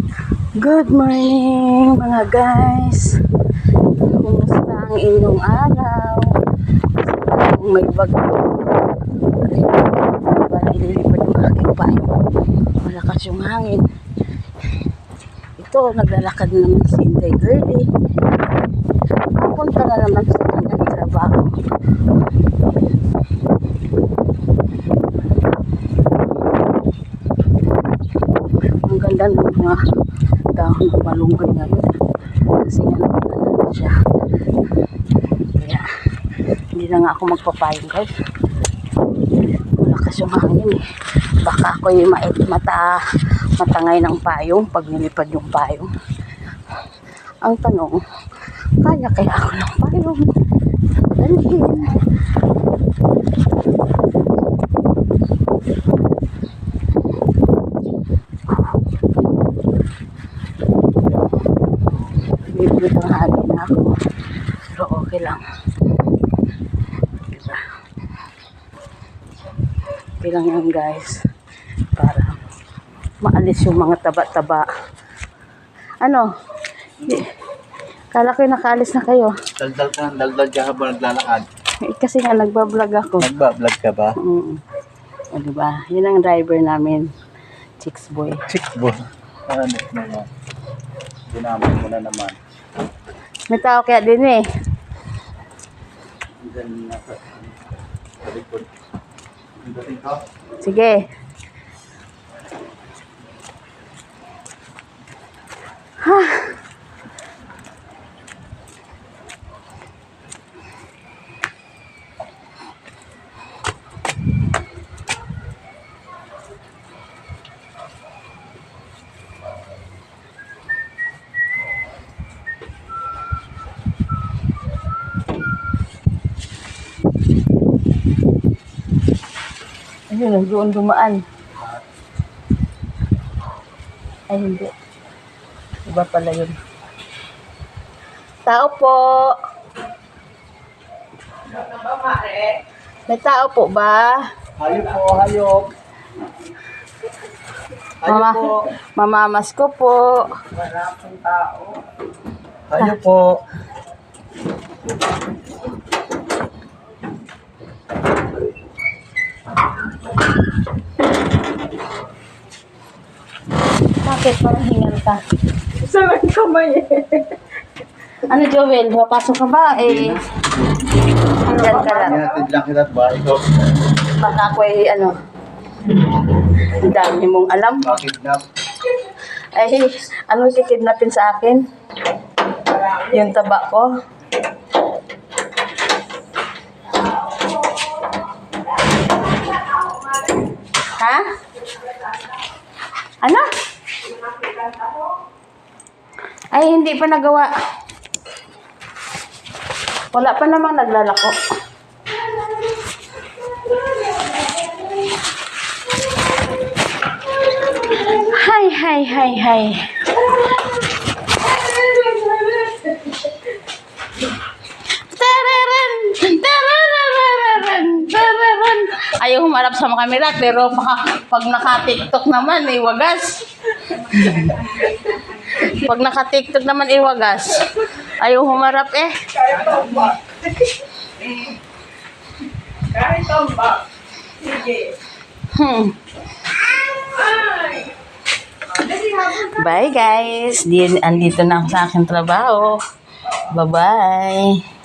Good morning mga guys. Kumusta ang inyong araw? Kung may bagyo, parang ililipad yung aking payo. Malakas yung hangin. Ito, naglalakad na naman si Inday Girlie. Papunta na naman sa kanyang trabaho. Ang ganda ng mga dahon ng malunggay ngayon kasi nga nagpananan siya, kaya hindi na nga ako magpapayong guys. Malakas yung hangin eh, baka ako yung matangay ng payong pag nilipad yung payong. Ang tanong, kaya kaya ako ng payong dalhin? Bibig ang hali na ako. Pero okay lang. Diba? Okay lang yan guys. Para maalis yung mga taba-taba. Ano? Kala ko yung nakaalis na kayo. Daldal ka habang naglalakad. Kasi nga nagbablog ako. Nagbablog ka ba? O diba? Yun ang driver namin. Chicks boy. Chicks boy. Ano naman? Ginamit mo na naman. May tao kaya din eh. Diyan nasa likod. Dating ka? Sige. Ayun, doon dumaan. Ay, hindi. Iba pala yun. Tao po. May tao po ba? Hayop po, hayop. Hayop po. Mamamas ko po. Wala pong tao. Hayop po. Bakit? Parang hingal ka. Sarang kamay eh. Ano, Joel? Papasok ka ba? Eh, andyan ka lang. Hinatid lang kita at bahay ko. Baka ako eh, ano, ang dami mong alam. Bakidnap. Ay, ano kikidnapin sa akin? Yung taba ko. Ha? Ano? Ay, hindi pa nagawa. Wala pa namang naglalako. Hay. Ayaw humarap sa mga kamera, pero pag naka-TikTok naman, wagas. Pag naka-TikTok naman, wagas. Ayaw humarap eh. Kahit tombak. Sige. Bye guys. Andito na ako sa aking trabaho. Bye-bye.